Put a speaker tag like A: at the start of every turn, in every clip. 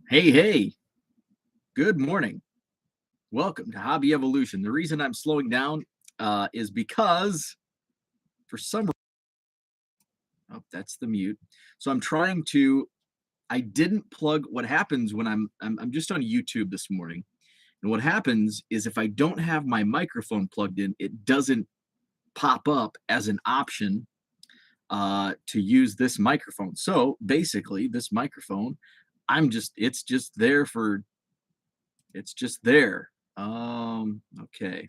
A: Hey, hey, good morning. Welcome to Hobby Evolution. The reason I'm slowing down is because for some oh, that's the mute. So I'm trying to I didn't plug what happens when I'm just on YouTube this morning. And what happens is if I don't have my microphone plugged in, it doesn't pop up as an option to use this microphone. So basically, this microphone, it's just there for it's just there. Okay.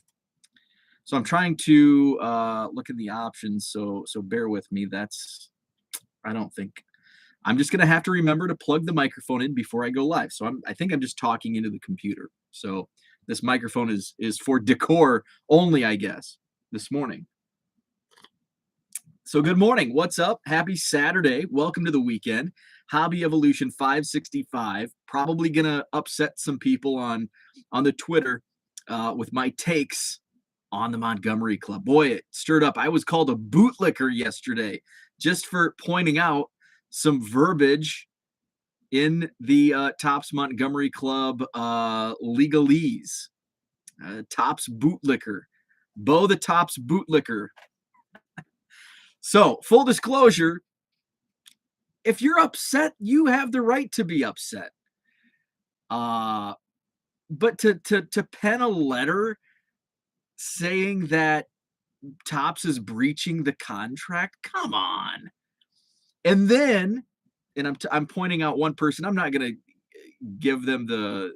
A: So I'm trying to look at the options. So bear with me. I don't think I'm just gonna have to remember to plug the microphone in before I go live. So I think I'm just talking into the computer. So this microphone is for decor only, I guess, this morning. So good morning. What's up? Happy Saturday. Welcome to the weekend. Hobby Evolution 565. Probably gonna upset some people on the Twitter with my takes on the Montgomery Club. Boy, it stirred up. I was called a bootlicker yesterday just for pointing out some verbiage in the Tops Montgomery Club legalese. Tops bootlicker. Bo the Tops bootlicker. So, full disclosure, if you're upset, you have the right to be upset. But to pen a letter saying that Tops is breaching the contract, come on. And then, and I'm pointing out one person. I'm not gonna give them the.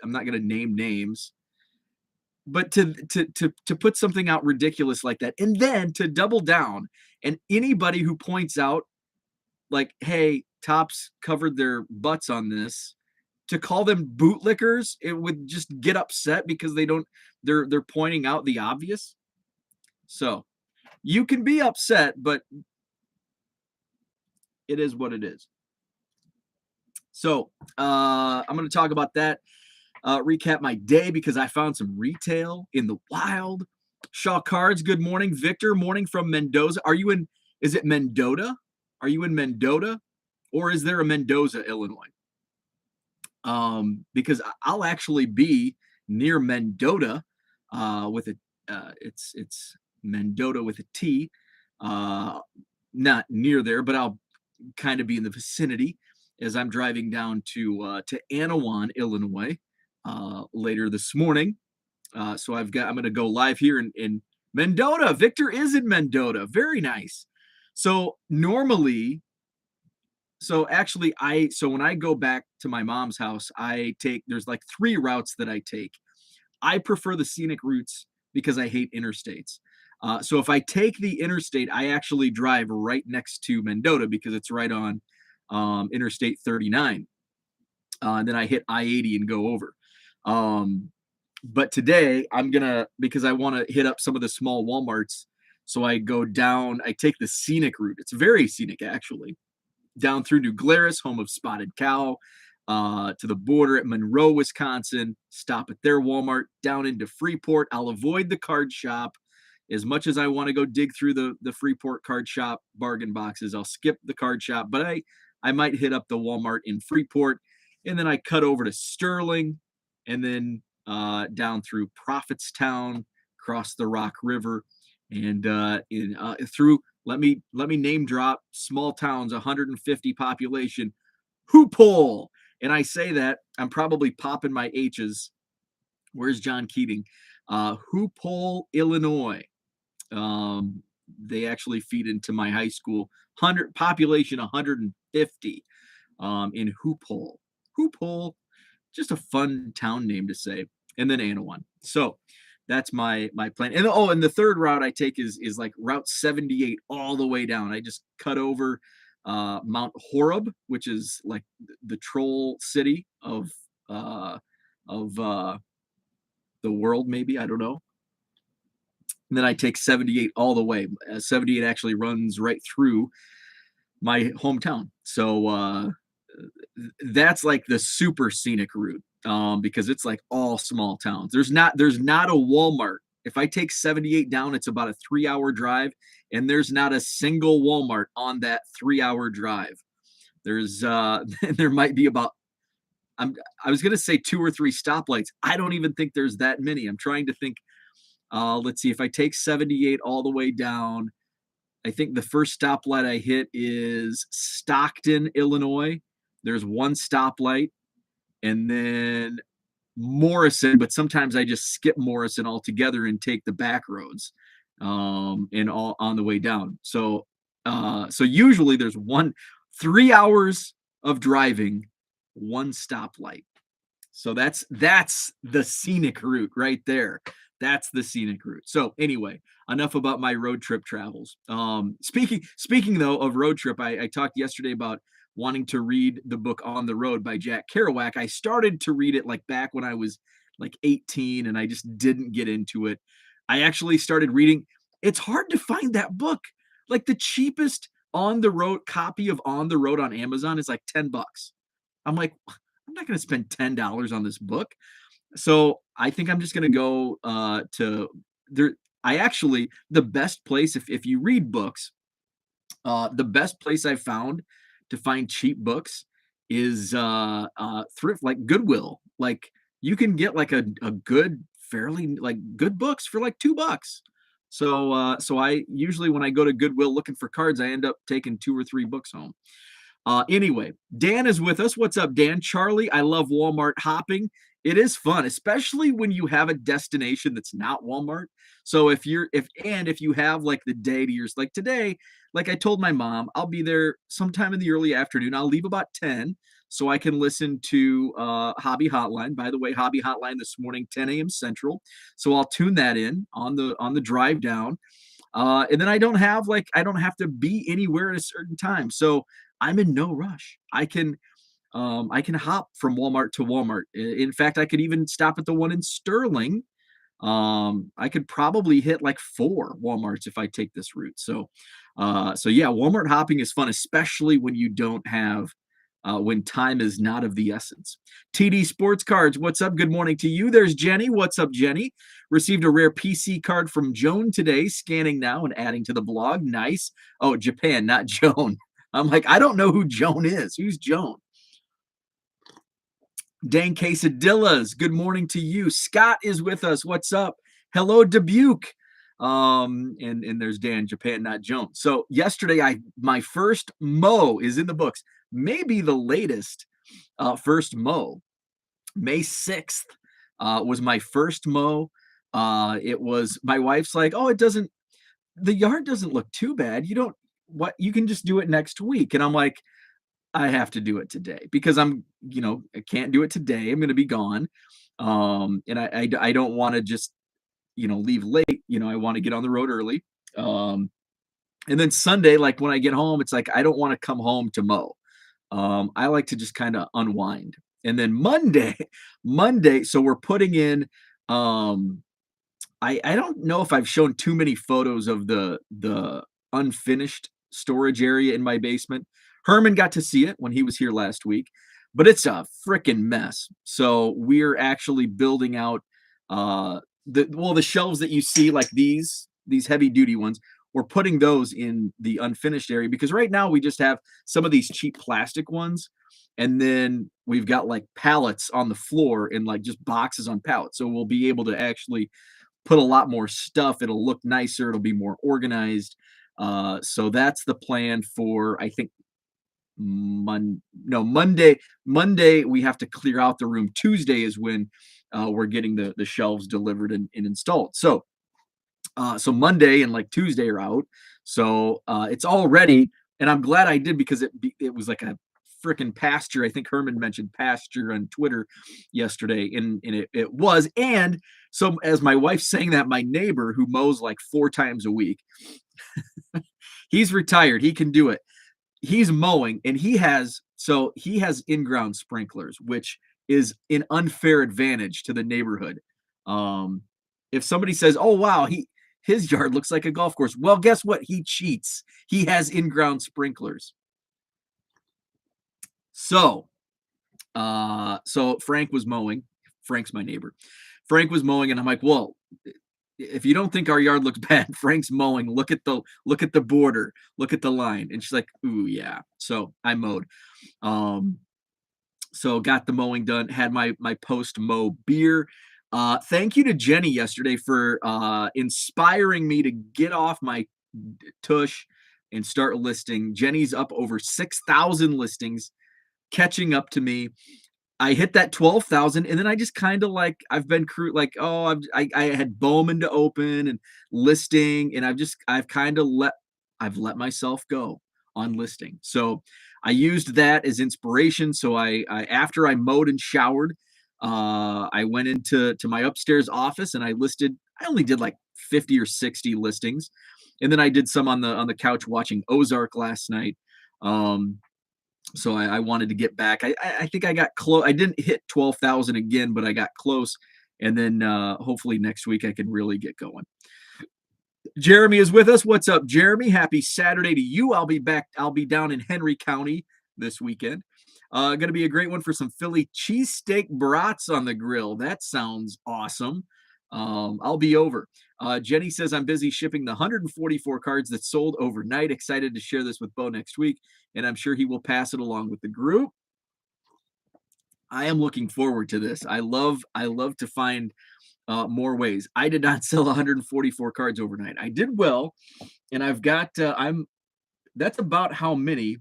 A: I'm not gonna name names, but to put something out ridiculous like that, and then to double down, and anybody who points out like, hey, Tops covered their butts on this, to call them bootlickers, it would just get upset because they're pointing out the obvious. So you can be upset, but it is what it is. So I'm going to talk about that, recap my day because I found some retail in the wild. Shaw Cards, good morning. Victor, morning from Mendoza. Is it Mendota? Are you in Mendota? Or is there a Mendoza, Illinois? Because I'll actually be near Mendota with it's Mendota with a T, not near there, but I'll kind of be in the vicinity as I'm driving down to Anawan, Illinois, later this morning. So I'm going to go live here in Mendota. Victor is in Mendota. Very nice. So normally, so when I go back to my mom's house, there's like 3 routes that I take. I prefer the scenic routes because I hate interstates. So if I take the interstate, I actually drive right next to Mendota because it's right on Interstate 39. Then I hit I-80 and go over. But today because I want to hit up some of the small Walmarts. So I take the scenic route. It's very scenic, actually, down through New Glarus, home of Spotted Cow, to the border at Monroe, Wisconsin, stop at their Walmart, down into Freeport. I'll avoid the card shop. As much as I want to go dig through the Freeport card shop bargain boxes, I'll skip the card shop, but I might hit up the Walmart in Freeport, and then I cut over to Sterling, and then down through Prophetstown, across the Rock River, and through let me name drop small towns, 150 population, Hoophole. And I say that I'm probably popping my H's. Where's John Keating? Hoophole, Illinois. They actually feed into my high school. Population 150 in Hoophole. Hoophole, just a fun town name to say. And then Anawan. So that's my plan. And the third route I take is like Route 78 all the way down. I just cut over Mount Horeb, which is like the troll city of the world, maybe, I don't know. And then I take 78 all the way. 78 actually runs right through my hometown. So that's like the super scenic route, because it's like all small towns. There's not a Walmart. If I take 78 down, it's about a 3-hour drive, and there's not a single Walmart on that 3-hour drive. There's there might be about I'm I was gonna say 2 or 3 stoplights. I don't even think there's that many. I'm trying to think. Let's see if I take 78 all the way down. I think the first stoplight I hit is Stockton, Illinois. There's one stoplight, and then Morrison, but sometimes I just skip Morrison altogether and take the back roads, and all on the way down. So usually there's 3 hours of driving, one stoplight. So that's the scenic route right there. That's the scenic route. So anyway, enough about my road trip travels. Speaking though of road trip, I talked yesterday about wanting to read the book On the Road by Jack Kerouac. I started to read it like back when I was like 18, and I just didn't get into it. I actually started reading. It's hard to find that book. Like the cheapest on the road copy of On the Road on Amazon is like $10. I'm like, I'm not going to spend $10 on this book. So I think I'm just going to go to there. I actually, the best place, if you read books, the best place I found to find cheap books is thrift, like Goodwill. Like you can get like a good, fairly like good books for like $2. So I usually when I go to Goodwill looking for cards, I end up taking 2 or 3 books home. Anyway, Dan is with us. What's up, Dan? Charlie, I love Walmart hopping. It is fun, especially when you have a destination that's not Walmart. So if you have like the day to yours, like today, like I told my mom, I'll be there sometime in the early afternoon. I'll leave about 10 so I can listen to Hobby Hotline. By the way, Hobby Hotline this morning, 10 a.m. Central. So I'll tune that in on the drive down. And then I don't have to be anywhere at a certain time. So I'm in no rush. I can hop from Walmart to Walmart. In fact, I could even stop at the one in Sterling. I could probably hit like 4 Walmarts if I take this route. So yeah, Walmart hopping is fun, especially when you don't have when time is not of the essence. TD Sports Cards, what's up? Good morning to you. There's Jenny. What's up, Jenny? Received a rare PC card from Joan today. Scanning now and adding to the blog. Nice. Oh, Japan, not Joan. I'm like, I don't know who Joan is. Who's Joan? Dan Quesadillas, good morning to you. Scott is with us. What's up? Hello, Dubuque. And there's Dan, Japan, not Joan. So yesterday, my first mow is in the books. Maybe the latest first mow. May 6th was my first mow. It was my wife's like, oh, the yard doesn't look too bad. You can just do it next week. And I'm like, I have to do it today because I can't do it today. I'm going to be gone. And I don't want to just, leave late. I want to get on the road early. And then Sunday, like when I get home, it's like, I don't want to come home to mow. I like to just kind of unwind. And then Monday, so we're putting in, I don't know if I've shown too many photos of the unfinished storage area in my basement. Herman got to see it when he was here last week, but it's a freaking mess. So we're actually building out the shelves that you see, like these heavy duty ones. We're putting those in the unfinished area because right now we just have some of these cheap plastic ones, and then we've got like pallets on the floor and like just boxes on pallets. So we'll be able to actually put a lot more stuff. It'll look nicer. It'll be more organized. So that's the plan for, I think, Monday. Monday we have to clear out the room. Tuesday is when we're getting the shelves delivered and installed. So Monday and like Tuesday are out. So it's all ready, and I'm glad I did because it was like a freaking pasture. I think Herman mentioned pasture on Twitter yesterday, and it was. And so as my wife's saying that, my neighbor who mows like 4 times a week, he's retired. He can do it. He's mowing, and he has in-ground sprinklers, which is an unfair advantage to the neighborhood. If somebody says, "Oh wow, his yard looks like a golf course," well, guess what? He cheats. He has in-ground sprinklers. So Frank was mowing. Frank's my neighbor. Frank was mowing, and I'm like, well, if you don't think our yard looks bad, Frank's mowing. Look at the border, look at the line. And she's like, ooh, yeah. So I mowed. Um, so got the mowing done, had my post mow beer. Thank you to Jenny yesterday for inspiring me to get off my tush and start listing. Jenny's up over 6,000 listings, catching up to me. I hit that 12,000, and then I just kind of like I've been like, oh, I had Bowman to open and listing, and I've let myself go on listing. So I used that as inspiration. So I after I mowed and showered, I went into my upstairs office and I listed. I only did like 50 or 60 listings, and then I did some on the couch watching Ozark last night. Um, so I wanted to get back. I think I got close. I didn't hit 12,000 again, but I got close. And then hopefully next week I can really get going. Jeremy is with us. What's up, Jeremy? Happy Saturday to you. I'll be back. I'll be down in Henry County this weekend. Going to be a great one for some Philly cheesesteak brats on the grill. That sounds awesome. I'll be over. Jenny says, I'm busy shipping the 144 cards that sold overnight. Excited to share this with Bo next week, and I'm sure he will pass it along with the group. I am looking forward to this. I love to find more ways. I did not sell 144 cards overnight. I did well, and I've got that's about how many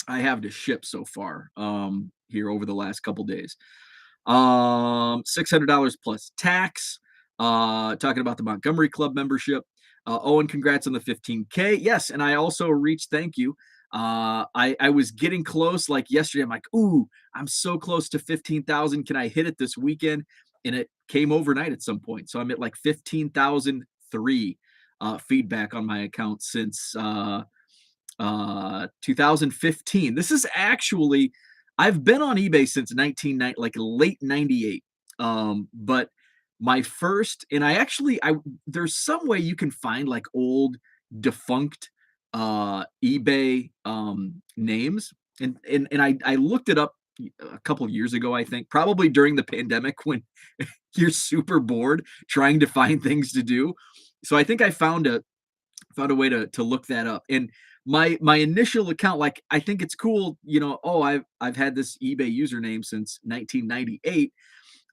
A: I have to ship so far here over the last couple days. $600 plus tax. Talking about the Montgomery Club membership. Owen, congrats on the 15K. Yes, and I also reached thank you. I was getting close like yesterday. I'm like, ooh, I'm so close to 15,000. Can I hit it this weekend? And it came overnight at some point. So I'm at like 15,003 feedback on my account since 2015. This is actually, I've been on eBay since 1990, like late 98. But my first, and I there's some way you can find like old defunct eBay names, and I looked it up a couple of years ago, I think, probably during the pandemic when you're super bored trying to find things to do. So I think I found a way to look that up. And my initial account, like, I think it's cool, oh, I've had this eBay username since 1998.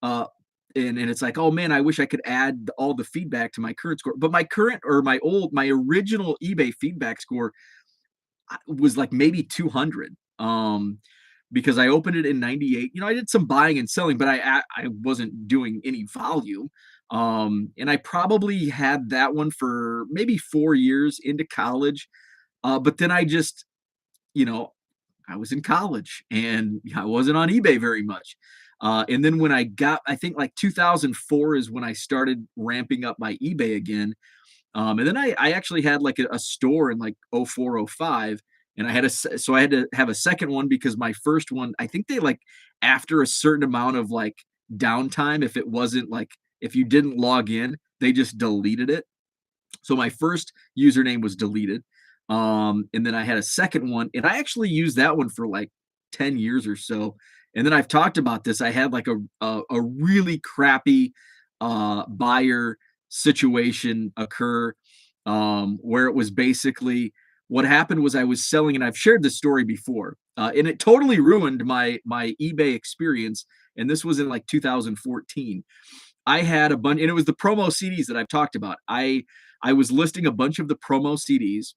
A: Uh and it's like, oh man, I wish I could add all the feedback to my current score. But my original eBay feedback score was like maybe 200. Because I opened it in 98. I did some buying and selling, but I wasn't doing any volume. And I probably had that one for maybe 4 years into college. But then you know, I was in college and I wasn't on eBay very much. And then when I think like 2004 is when I started ramping up my eBay again. And then I actually had like a store in like 0405, and so I had to have a second one because my first one, I think they like, after a certain amount of like downtime, if it wasn't like, if you didn't log in, they just deleted it. So my first username was deleted. And then I had a second one, and I actually used that one for like 10 years or so. And then I've talked about this. I had like a really crappy buyer situation occur, where it was basically, what happened was I was selling, and I've shared this story before, and it totally ruined my eBay experience. And this was in like 2014. I had a bunch, and it was the promo CDs that I've talked about. I was listing a bunch of the promo CDs,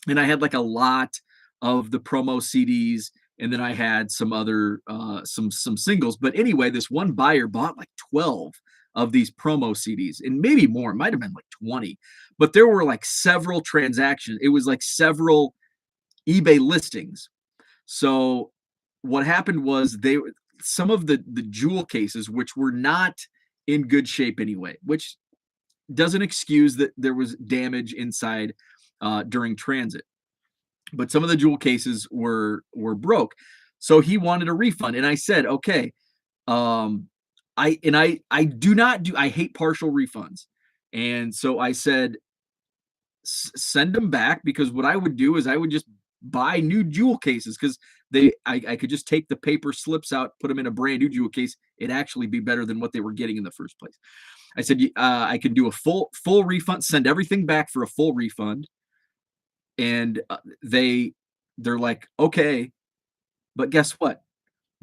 A: and I had like a lot of the promo CDs, and then I had some other some singles. But anyway, this one buyer bought like 12 of these promo CDs, and maybe more. It might have been like 20, but there were like several transactions. It was like several eBay listings. So what happened was, some of the jewel cases, which were not in good shape anyway, which doesn't excuse that there was damage inside during transit, but some of the jewel cases were broke. So he wanted a refund, and I said, okay. I do not do I hate partial refunds, and so I said, send them back, because what I would do is I would just buy new jewel cases, because I could just take the paper slips out, put them in a brand new jewel case. It'd actually be better than what they were getting in the first place. I said, I can do a full refund, send everything back for a full refund. And they're like, okay, but guess what?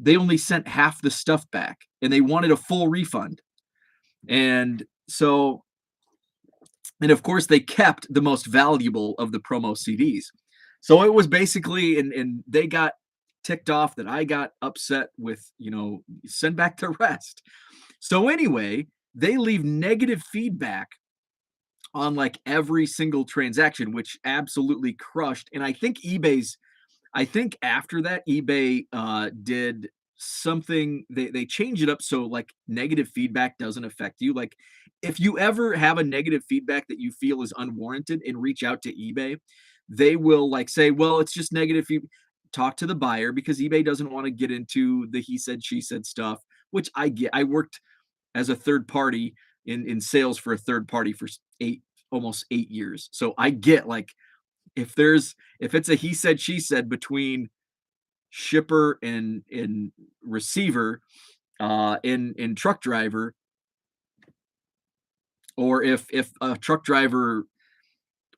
A: They only sent half the stuff back and they wanted a full refund. And so, and of course, they kept the most valuable of the promo CDs. So it was basically, and they got ticked off that I got upset with, send back the rest. So anyway, they leave negative feedback on like every single transaction, which absolutely crushed. And I think after that, eBay did something. They changed it up so like negative feedback doesn't affect you. Like if you ever have a negative feedback that you feel is unwarranted and reach out to eBay, they will like say, well, it's just negative feedback. Talk to the buyer because eBay doesn't want to get into the he said, she said stuff, which I get. I worked as a third party in sales for a third party for almost 8 years. So I get like if it's a he said she said between shipper and receiver in truck driver, or if a truck driver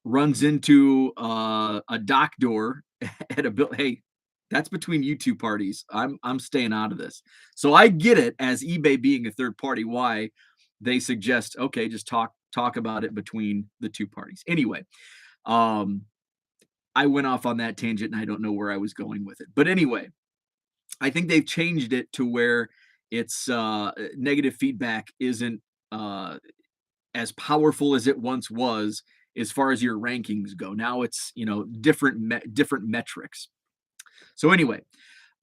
A: runs into a dock door at a bill, hey, that's between you two parties. I'm staying out of this. So I get it as eBay being a third party why they suggest okay, just talk about it between the two parties. Anyway, um I went off on that tangent and I don't know where I was going with it. But anyway, I think they've changed it to where it's negative feedback isn't as powerful as it once was as far as your rankings go. Now it's, different metrics. So anyway,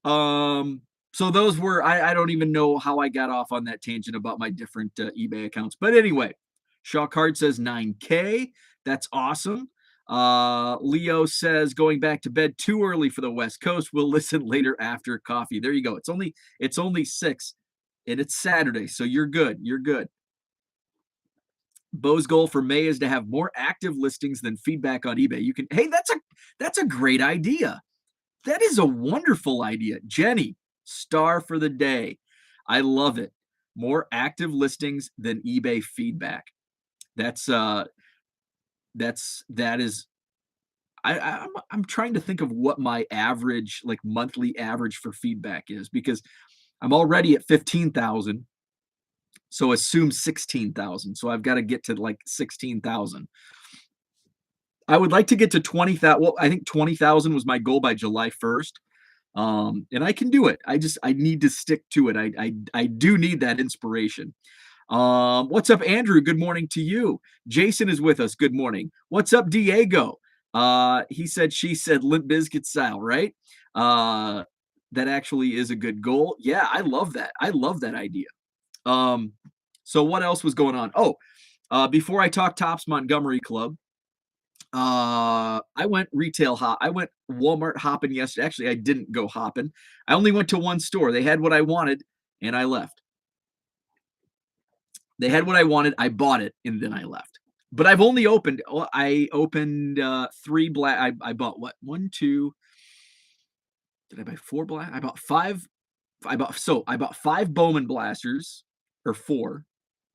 A: um so those were I don't even know how I got off on that tangent about my different eBay accounts. But anyway, Shaw Card says 9K. That's awesome. Leo says going back to bed too early for the West Coast. We'll listen later after coffee. There you go. It's only 6 and it's Saturday, so you're good. You're good. Bo's goal for May is to have more active listings than feedback on eBay. You can hey, that's a great idea. That is a wonderful idea. Jenny, star for the day. I love it. More active listings than eBay feedback. That is I'm trying to think of what my average, like monthly average for feedback is because I'm already at 15,000. So assume 16,000. So I've got to get to like 16,000. I would like to get to 20,000. Well, I think 20,000 was my goal by July 1st. And I can do it. I need to stick to it. I do need that inspiration. What's up, Andrew? Good morning to you. Jason is with us. Good morning. What's up, Diego? He said, she said, Limp Bizkit style, right? That actually is a good goal. Yeah, I love that. I love that idea. So what else was going on? Oh, before I talk Tops Montgomery Club, I went retail hop. I went Walmart hopping yesterday. Actually, I didn't go hopping. I only went to one store. They had what I wanted, and I left. They had what I wanted. I bought it, and then I left. But I've only opened. I opened 3 black. I bought what? 1, 2. Did I buy 4 black? I bought 5. I bought 5 Bowman blasters, or 4,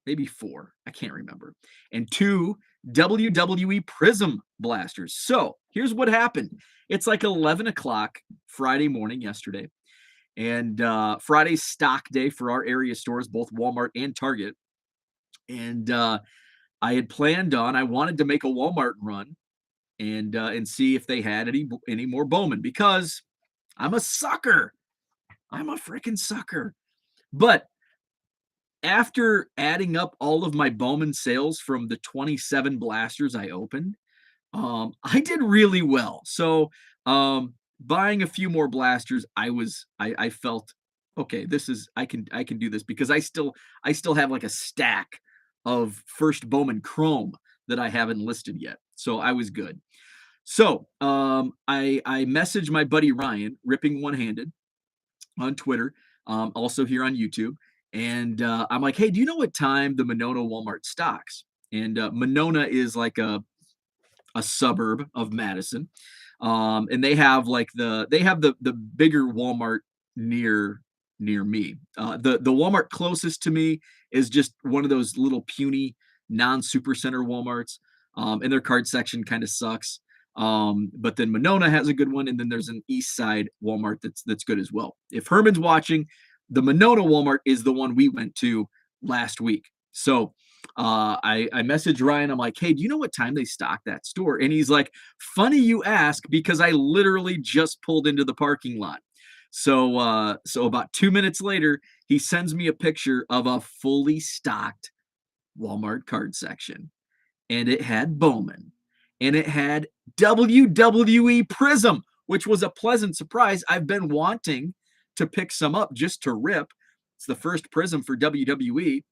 A: maybe 4. I can't remember, and 2 WWE Prism blasters. So here's what happened. It's like 11 o'clock Friday morning yesterday, and Friday's stock day for our area stores, both Walmart and Target. And I had planned on. I wanted to make a Walmart run and see if they had any more Bowman because I'm a sucker. I'm a freaking sucker. But after adding up all of my Bowman sales from the 27 blasters I opened, I did really well. So buying a few more blasters, I felt okay. I can do this because I still have like a stack of first Bowman Chrome that I haven't listed yet. So I was good. So I messaged my buddy Ryan, Ripping One Handed, on Twitter, also here on YouTube. And I'm like, hey, do you know what time the Monona Walmart stocks? And Monona is like a suburb of Madison. And they have the bigger Walmart near near me. The Walmart closest to me is just one of those little puny non-supercenter Walmarts, and their card section kind of sucks. But then Monona has a good one, and then there's an East Side Walmart that's good as well. If Herman's watching, the Monona Walmart is the one we went to last week. So I messaged Ryan. I'm like, hey, do you know what time they stock that store? And he's like, funny you ask, because I literally just pulled into the parking lot. So about 2 minutes later, he sends me a picture of a fully stocked Walmart card section, and it had Bowman, and it had WWE Prism, which was a pleasant surprise. I've been wanting to pick some up just to rip. It's the first Prism for WWE.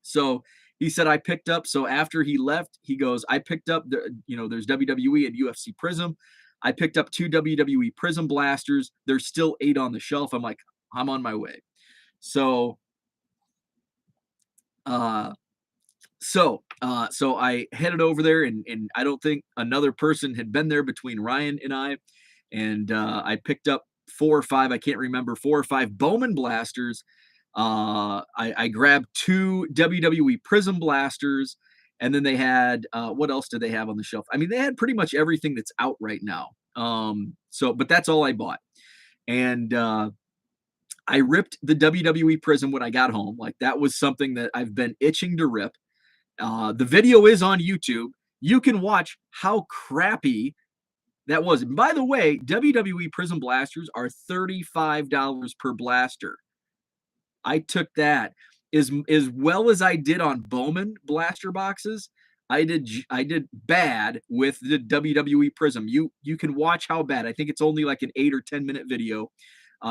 A: So he said I picked up. So after he left, he goes, I picked up there's WWE and UFC Prism. I picked up 2 WWE Prism blasters. There's still 8 on the shelf. I'm like, I'm on my way. So So I headed over there, and I don't think another person had been there between Ryan and I. And I picked up 4 or 5, I can't remember, 4 or 5 Bowman blasters. I grabbed 2 WWE Prism blasters, and then they had what else did they have on the shelf? I mean, they had pretty much everything that's out right now. But that's all I bought. And I ripped the WWE Prism when I got home. Like, that was something that I've been itching to rip. The video is on YouTube. You can watch how crappy that was. And by the way, WWE Prism blasters are $35 per blaster. I took that as well as I did on Bowman blaster boxes. I did bad with the WWE Prism. You can watch how bad. I think it's only like an 8 or 10-minute video.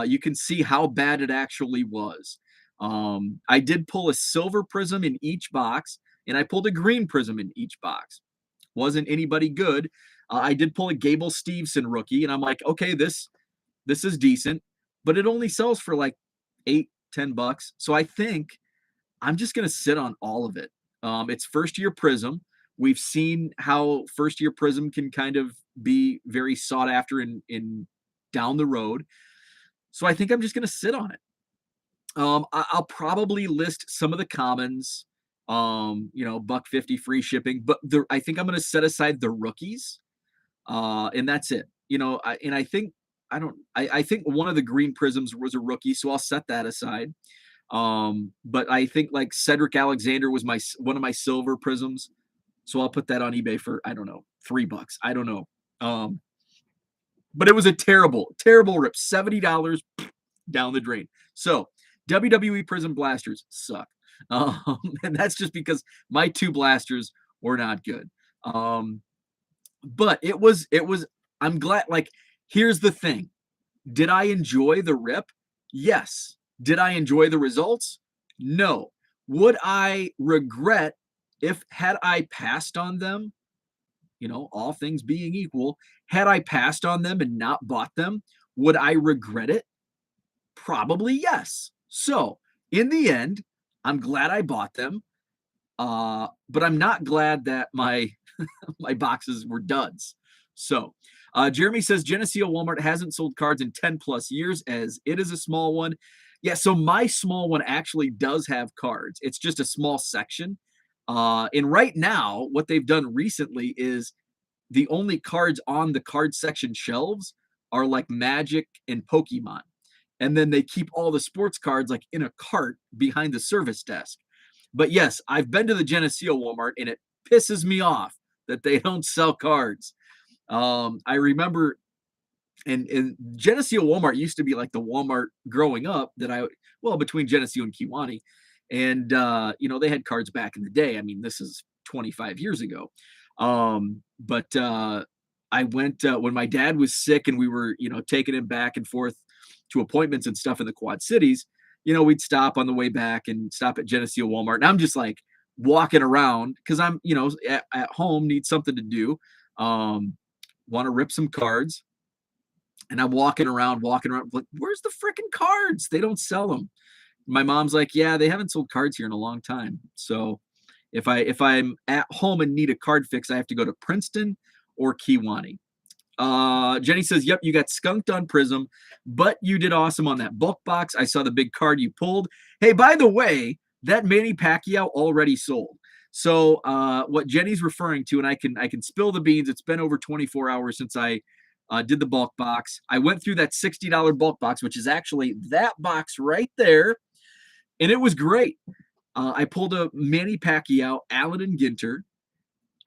A: You can see how bad it actually was. I did pull a silver Prism in each box, and I pulled a green Prism in each box. Wasn't anybody good. I did pull a Gable Steveson rookie, and I'm like, okay, this is decent, but it only sells for like $8-10. So I think I'm just gonna sit on all of it. It's first year Prism. We've seen how first year Prism can kind of be very sought after in down the road. So I think I'm just gonna sit on it. I'll probably list some of the commons, $1.50 free shipping, but I think I'm going to set aside the rookies, and that's it. I think I think one of the green prisms was a rookie, so I'll set that aside. But I think like Cedric Alexander was one of my silver prisms, so I'll put that on eBay for, I don't know, $3. I don't know. But it was a terrible rip. $70 down the drain. So WWE Prism blasters suck. And that's just because my 2 blasters were not good. But it was, I'm glad, like, here's the thing. Did I enjoy the rip? Yes. Did I enjoy the results? No. Would I regret had I passed on them, all things being equal, had I passed on them and not bought them, would I regret it? Probably yes. So in the end, I'm glad I bought them, but I'm not glad that my my boxes were duds. So Jeremy says Geneseo Walmart hasn't sold cards in 10 plus years, as it is a small one. Yeah, so my small one actually does have cards. It's just a small section. And right now, what they've done recently is the only cards on the card section shelves are like Magic and Pokemon. And then they keep all the sports cards like in a cart behind the service desk. But yes, I've been to the Geneseo Walmart, and it pisses me off that they don't sell cards. I remember, and Geneseo Walmart used to be like the Walmart growing up between Geneseo and Kiwani. And, they had cards back in the day. I mean, this is 25 years ago. But I went when my dad was sick, and we were, taking him back and forth to appointments and stuff in the Quad Cities. We'd stop on the way back and stop at Geneseo Walmart. And I'm just like walking around because I'm, at home, need something to do. Want to rip some cards. And I'm walking around, like, where's the freaking cards? They don't sell them. My mom's like, yeah, they haven't sold cards here in a long time. So if I'm at home and need a card fix, I have to go to Princeton or Kiwani. Jenny says, yep, you got skunked on Prism, but you did awesome on that bulk box. I saw the big card you pulled. Hey, by the way, that Manny Pacquiao already sold. So what Jenny's referring to, and I can spill the beans. It's been over 24 hours since I did the bulk box. I went through that $60 bulk box, which is actually that box right there, and it was great. I pulled a Manny Pacquiao, Allen and Ginter.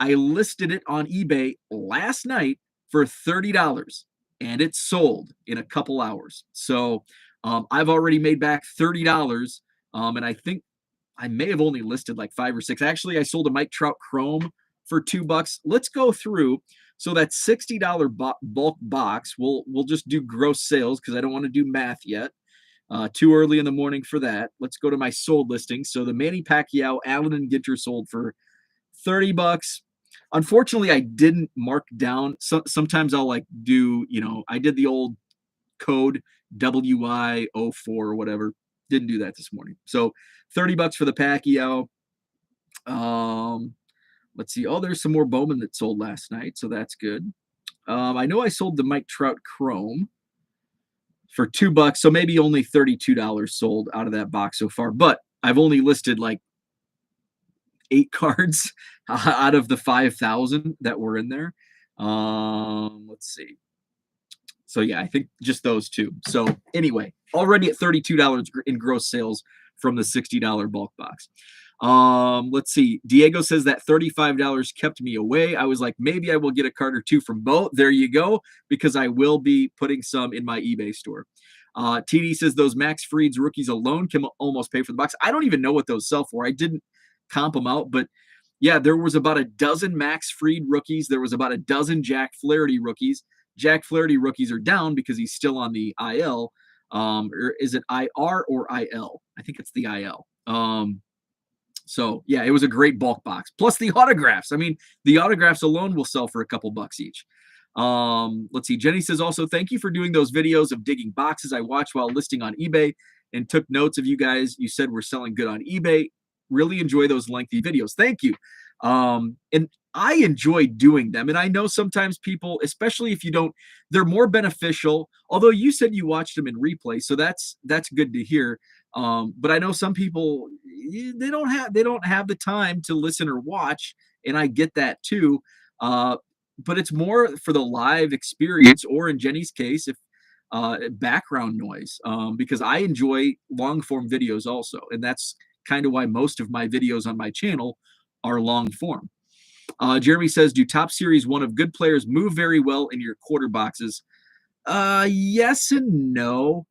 A: I listed it on eBay last night for $30, and it sold in a couple hours. So I've already made back $30, and I think I may have only listed like 5 or 6. Actually, I sold a Mike Trout Chrome for $2. Let's go through. So that $60 bulk box, we'll just do gross sales because I don't want to do math yet. Too early in the morning for that. Let's go to my sold listings. So the Manny Pacquiao, Allen and Ginter sold for $30. Unfortunately, I didn't mark down. Sometimes I'll like do, I did the old code WI04 or whatever. Didn't do that this morning. So $30 for the Pacquiao. Let's see. Oh, there's some more Bowman that sold last night, so that's good. I know I sold the Mike Trout Chrome for $2, so maybe only $32 sold out of that box so far. But I've only listed like 8 cards out of the 5,000 that were in there. Let's see. So yeah, I think just those two. So anyway, already at $32 in gross sales from the $60 bulk box. Let's see. Diego says that $35 kept me away. I was like, maybe I will get a card or two from both. There you go, because I will be putting some in my eBay store. TD says those Max Fried's rookies alone can almost pay for the box. I don't even know what those sell for. I didn't comp them out, but yeah, there was about a dozen Max Fried rookies. There was about a dozen Jack Flaherty rookies. Jack Flaherty rookies are down because he's still on the IL. Or is it IR or IL? I think it's the IL. So yeah, it was a great bulk box. Plus the autographs. I mean, the autographs alone will sell for a couple bucks each. Let's see. Jenny says also, thank you for doing those videos of digging boxes I watched while listing on eBay and took notes of you guys. You said we're selling good on eBay. Really enjoy those lengthy videos. Thank you. And I enjoy doing them. And I know sometimes people, especially if you don't, they're more beneficial. Although you said you watched them in replay, so that's good to hear. But I know some people they don't have the time to listen or watch, and I get that too. But it's more for the live experience, or in Jenny's case, if background noise, because I enjoy long form videos also, and that's kind of why most of my videos on my channel are long form. Jeremy says, do top series one of good players move very well in your quarter boxes? Yes and no.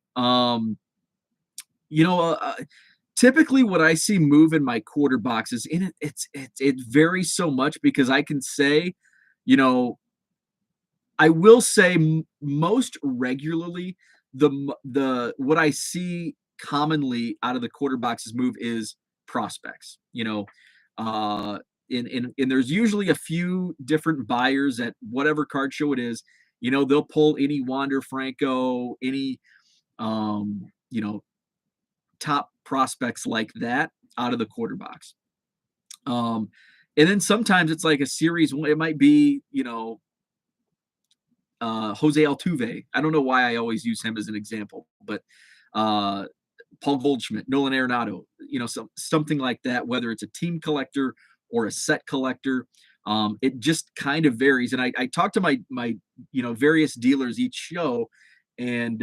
A: Typically what I see move in my quarter boxes, and it varies so much because I can say, I will say most regularly the what I see commonly out of the quarter boxes move is prospects. And there's usually a few different buyers at whatever card show it is. They'll pull any Wander Franco, any top prospects like that out of the quarter box. And then sometimes it's like a series. It might be, Jose Altuve. I don't know why I always use him as an example, but Paul Goldschmidt, Nolan Arenado, something like that, whether it's a team collector or a set collector. It just kind of varies. And I talk to my various dealers each show, and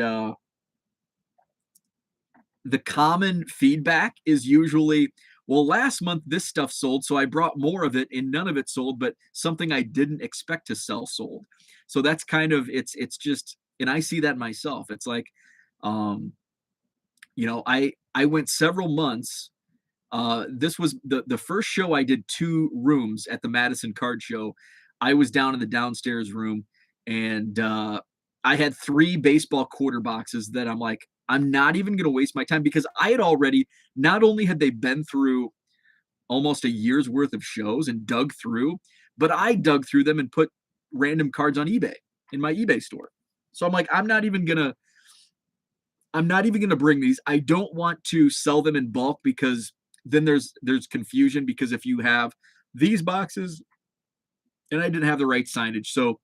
A: the common feedback is usually, well, last month this stuff sold, so I brought more of it and none of it sold, but something I didn't expect to sell sold. So that's kind of, it's just, and I see that myself. It's like, I went several months. This was the first show I did 2 rooms at the Madison Card Show. I was down in the downstairs room, and I had 3 baseball quarter boxes that I'm like, I'm not even going to waste my time, because I had already, not only had they been through almost a year's worth of shows and dug through, but I dug through them and put random cards on eBay in my eBay store. So I'm like, I'm not even going to bring these. I don't want to sell them in bulk, because then there's confusion, because if you have these boxes and I didn't have the right signage. So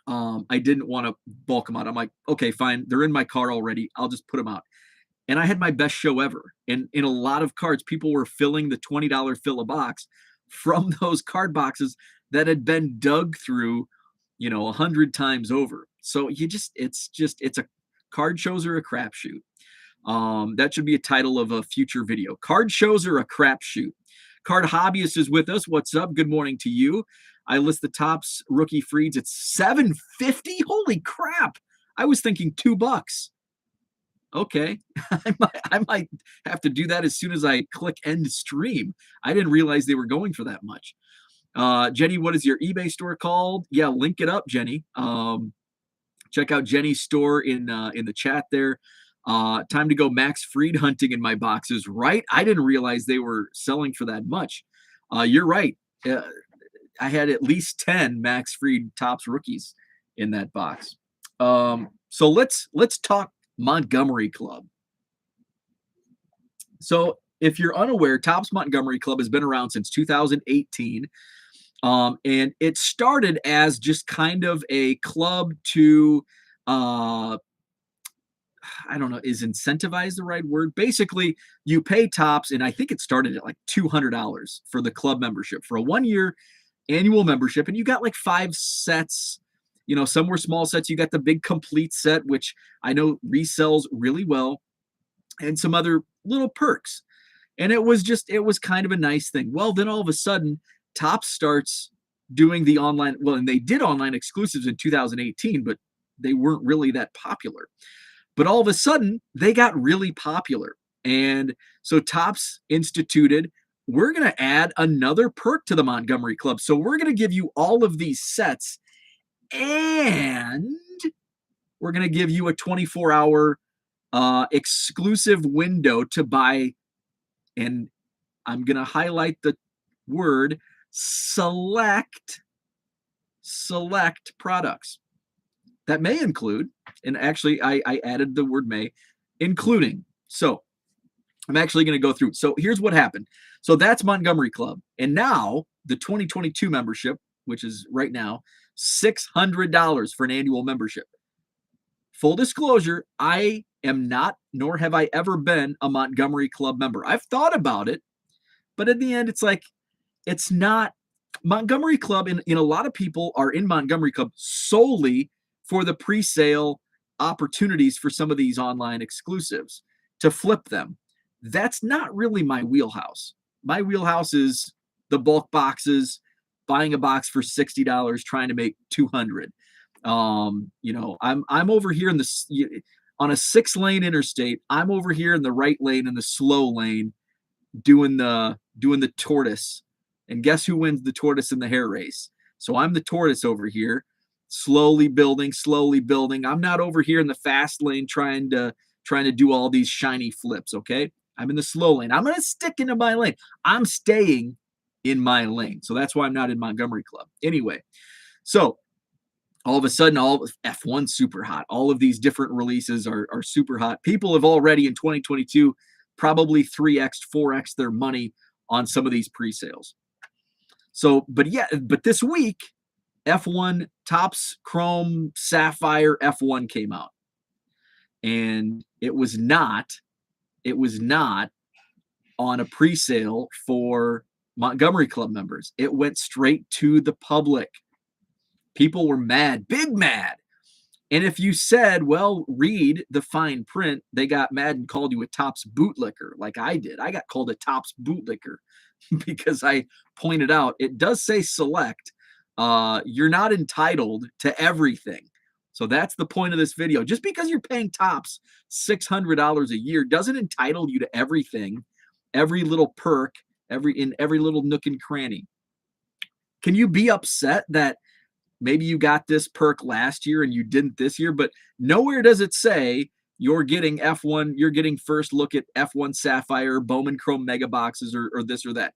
A: I didn't want to bulk them out. I'm like, okay, fine. They're in my car already. I'll just put them out. And I had my best show ever. And in a lot of cards, people were filling the $20 fill a box from those card boxes that had been dug through, 100 times over. So it's a card shows are a crapshoot. That should be a title of a future video. Card shows are a crapshoot. Card Hobbyist is with us. What's up? Good morning to you. I list the tops rookie freeds at $7.50. Holy crap! I was thinking $2. Okay, I might have to do that as soon as I click end stream. I didn't realize they were going for that much. Jenny, what is your eBay store called? Yeah, link it up, Jenny. Check out Jenny's store in the chat there. Time to go Max Fried hunting in my boxes, right? I didn't realize they were selling for that much. You're right. I had at least 10 Max Fried Topps rookies in that box. So let's talk Montgomery Club. So if you're unaware, Topps Montgomery Club has been around since 2018. And it started as just kind of a club to, I don't know, is incentivize the right word? Basically, you pay Topps, and I think it started at like $200 for the club membership for a 1-year annual membership, and you got like 5 sets. Some were small sets. You got the big complete set, which I know resells really well, and some other little perks. And it was kind of a nice thing. Well, then all of a sudden, Topps starts doing the online, and they did online exclusives in 2018, but they weren't really that popular. But all of a sudden, they got really popular. And so Topps instituted, we're going to add another perk to the Montgomery Club. So we're going to give you all of these sets, and we're going to give you a 24-hour exclusive window to buy, and I'm going to highlight the word select products. That may include, and actually I added the word may, including. So I'm actually going to go through. So here's what happened. So that's Montgomery Club. And now the 2022 membership, which is right now $600 for an annual membership. Full disclosure, I am not, nor have I ever been, a Montgomery Club member. I've thought about it, but in the end, it's like, it's not Montgomery Club. And a lot of people are in Montgomery Club solely for the pre-sale opportunities for some of these online exclusives to flip them. That's not really my wheelhouse. My wheelhouse is the bulk boxes, buying a box for $60, trying to make $200. I'm over here in on a 6-lane interstate. I'm over here in the right lane, in the slow lane, doing the tortoise. And guess who wins the tortoise in the hare race? So I'm the tortoise over here, slowly building. I'm not over here in the fast lane trying to do all these shiny flips, okay? I'm in the slow lane. I'm going to stick into my lane. I'm staying in my lane. So that's why I'm not in Montgomery Club. Anyway, so all of a sudden, all of F1 super hot. All of these different releases are super hot. People have already in 2022 probably 3x, 4x their money on some of these pre-sales. So, but this week, F1 Topps Chrome Sapphire F1 came out. And it was not on a pre-sale for Montgomery Club members. It went straight to the public. People were mad, big mad. And if you said, well, read the fine print, they got mad and called you a Topps bootlicker, like I did. I got called a Topps bootlicker because I pointed out it does say select. You're not entitled to everything. So that's the point of this video. Just because you're paying Topps $600 a year doesn't entitle you to everything, every little perk, every little nook and cranny. Can you be upset that maybe you got this perk last year and you didn't this year? But nowhere does it say you're getting F1, you're getting first look at F1 Sapphire, Bowman Chrome Mega Boxes, or this or that.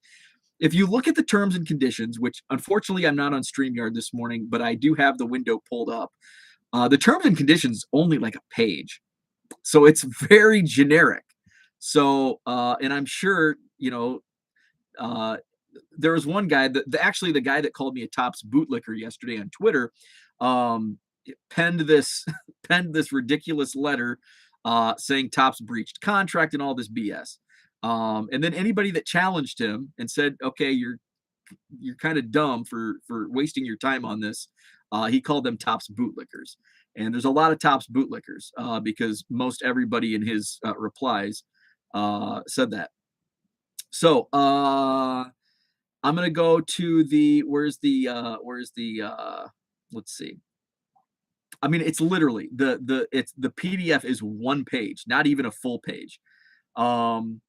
A: If you look at the terms and conditions, which unfortunately I'm not on StreamYard this morning, but I do have the window pulled up. The terms and conditions only like a page. So it's very generic. So, and I'm sure, there was one guy, actually the guy that called me a Topps bootlicker yesterday on Twitter, um, penned this penned this ridiculous letter saying Topps breached contract and all this BS. And then anybody that challenged him and said, "Okay, you're kind of dumb for wasting your time on this," he called them Topps bootlickers. And there's a lot of Topps bootlickers because most everybody in his replies said that. So I'm gonna go to the let's see. I mean, it's literally the PDF is one page, not even a full page. Um,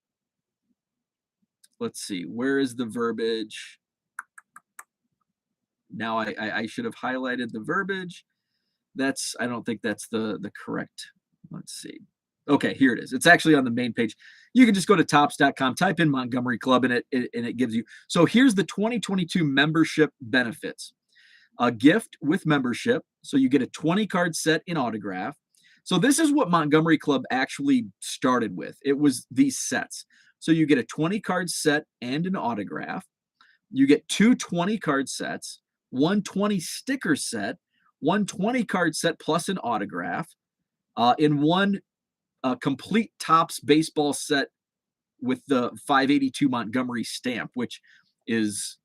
A: let's see, where is the verbiage? Now I should have highlighted the verbiage. I don't think that's the correct. Let's see. Okay, here it is. It's actually on the main page. You can just go to topps.com, type in Montgomery Club, and it gives you. So here's the 2022 membership benefits. A gift with membership. So you get a 20 card set in autograph. So this is what Montgomery Club actually started with. It was these sets. So you get a 20 card set and an autograph. You get two 20 card sets, one 20 sticker set, one 20 card set plus an autograph, in one complete Topps baseball set with the 582 Montgomery stamp, which is,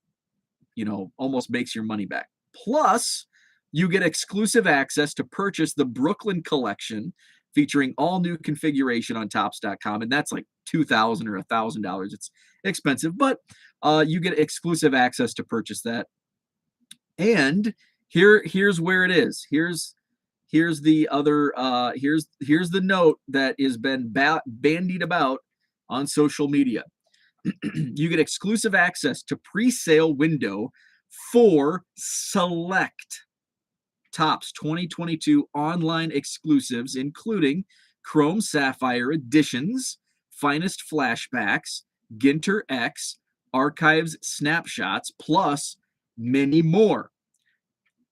A: almost makes your money back. Plus, you get exclusive access to purchase the Brooklyn collection featuring all new configuration on Topps.com. And that's like $2,000 or $1,000. It's expensive, but you get exclusive access to purchase that. And here's where it is. Here's the other here's the note that has been bandied about on social media. You get exclusive access to pre-sale window for select Topps 2022 online exclusives, including Chrome Sapphire editions, finest flashbacks, Ginter X, archives snapshots, plus many more.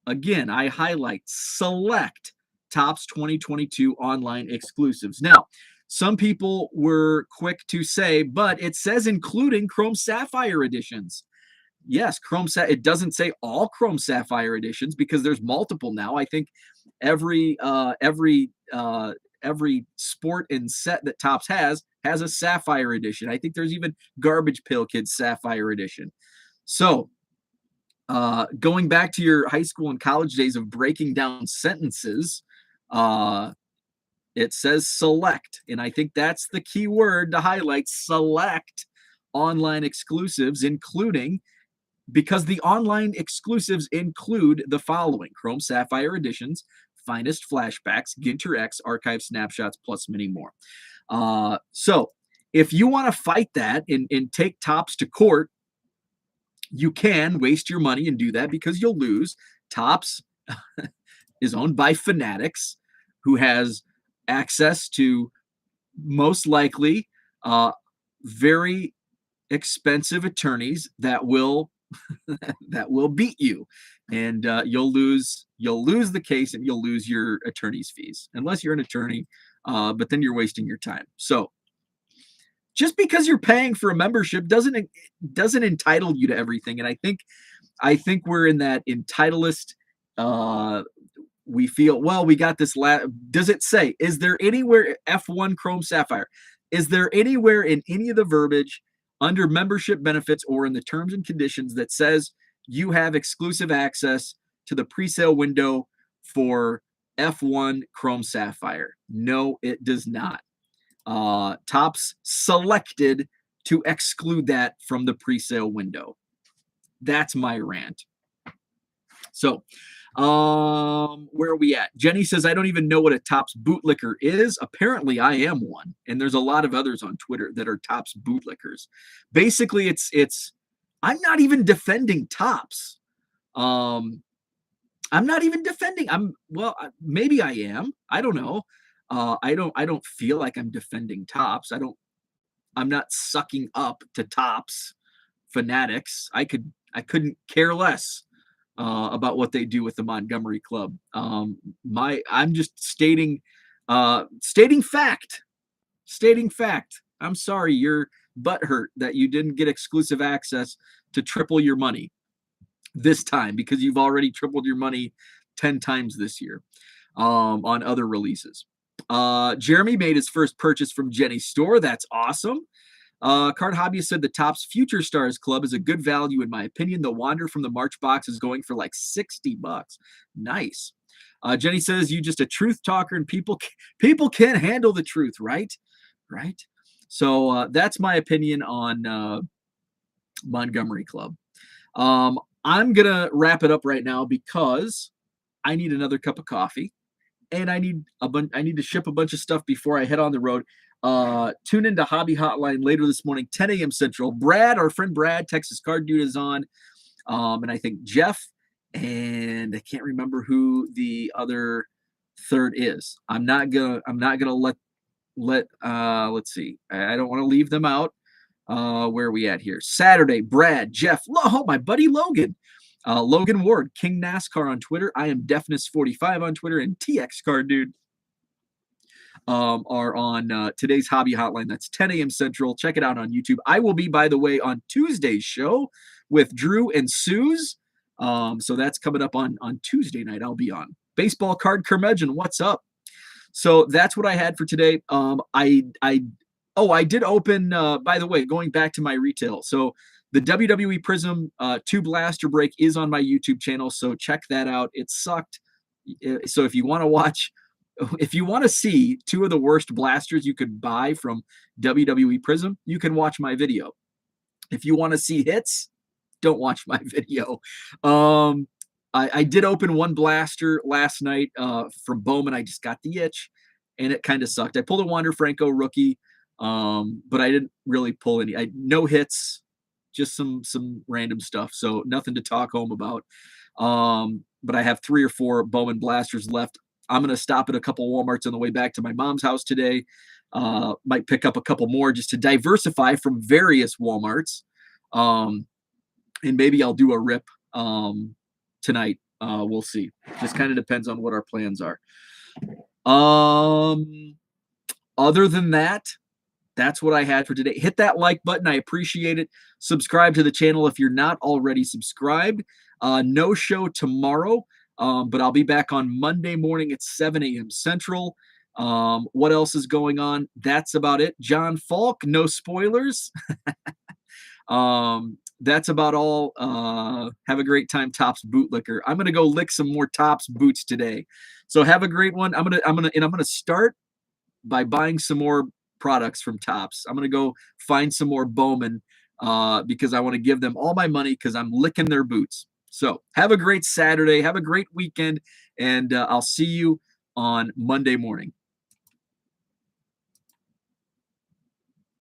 A: Again, I highlight select Topps 2022 online exclusives. Now, some people were quick to say, but it says including Chrome Sapphire editions. Yes, it doesn't say all Chrome Sapphire editions because there's multiple now. I think every sport and set that Topps has a Sapphire edition. I think there's even Garbage Pail Kids Sapphire edition. So going back to your high school and college days of breaking down sentences, it says select, and I think that's the key word to highlight: select online exclusives, including, because the online exclusives include the following: Chrome Sapphire editions, finest flashbacks, Ginter X, archive snapshots, plus many more. So if you want to fight that and take Topps to court, you can waste your money and do that because you'll lose. Topps is owned by Fanatics, who has access to most likely very expensive attorneys that will beat you, and you'll lose the case and you'll lose your attorney's fees unless you're an attorney, but then you're wasting your time. So just because you're paying for a membership doesn't entitle you to everything. And I think we're in that entitlist. We feel, well, we got this. Does it say, is there anywhere F1 Chrome Sapphire? Is there anywhere in any of the verbiage under membership benefits or in the terms and conditions that says you have exclusive access to the pre-sale window for F1 Chrome Sapphire? No, it does not. Topps selected to exclude that from the pre-sale window. That's my rant. So, where are we at? Jenny says, I don't even know what a Topps bootlicker is. Apparently I am one. And there's a lot of others on Twitter that are Topps bootlickers. Basically I'm not even defending Topps. I'm not even defending. Maybe I am. I don't know. I don't feel like I'm defending Topps. I'm not sucking up to Topps Fanatics. I couldn't care less about what they do with the Montgomery Club. I'm just stating fact. Stating fact. I'm sorry you're butthurt that you didn't get exclusive access to triple your money this time, because you've already tripled your money 10 times this year on other releases. Jeremy made his first purchase from Jenny's store. That's awesome. Card Hobbyist said the Topps Future Stars Club is a good value in my opinion. The Wander from the March box is going for like $60. Nice. Jenny says you just a truth talker and people can't handle the truth, right? Right. So that's my opinion on Montgomery Club. I'm gonna wrap it up right now because I need another cup of coffee and I need to ship a bunch of stuff before I head on the road. Tune into Hobby Hotline later this morning, 10 a.m. Central. Brad, our friend Brad, Texas Card Dude, is on, and I think Jeff, and I can't remember who the other third is. I'm not gonna let let's see. I don't want to leave them out. Where are we at here? Saturday, Brad, Jeff, my buddy Logan. Logan Ward, King NASCAR on Twitter. I am Deafness45 on Twitter, and TX Card Dude are on today's Hobby Hotline. That's 10 a.m. Central. Check it out on YouTube. I will be, by the way, on Tuesday's show with Drew and Suze. So that's coming up on Tuesday night. I'll be on. Baseball Card Curmudgeon, what's up? So that's what I had for today. I did open, by the way, going back to my retail. So the WWE Prism 2 blaster break is on my YouTube channel. So check that out. It sucked. So if you want to see two of the worst blasters you could buy from WWE Prism, you can watch my video. If you want to see hits, don't watch my video. I did open one blaster last night from Bowman. I just got the itch, and it kind of sucked. I pulled a Wander Franco rookie, but I didn't really pull any. No hits, just some random stuff. So nothing to talk home about. But I have 3 or 4 Bowman blasters left. I'm going to stop at a couple Walmarts on the way back to my mom's house today. Might pick up a couple more just to diversify from various Walmarts. And maybe I'll do a rip tonight. We'll see. Just kind of depends on what our plans are. Other than that, that's what I had for today. Hit that like button. I appreciate it. Subscribe to the channel if you're not already subscribed. No show tomorrow, but I'll be back on Monday morning at 7 a.m. Central. What else is going on? That's about it. John Falk, no spoilers. That's about all. Have a great time, Topps Bootlicker. I'm gonna go lick some more Topps boots today. So have a great one. I'm gonna start by buying some more products from Topps. I'm gonna go find some more Bowman because I want to give them all my money because I'm licking their boots. So have a great Saturday. Have a great weekend, and I'll see you on Monday morning.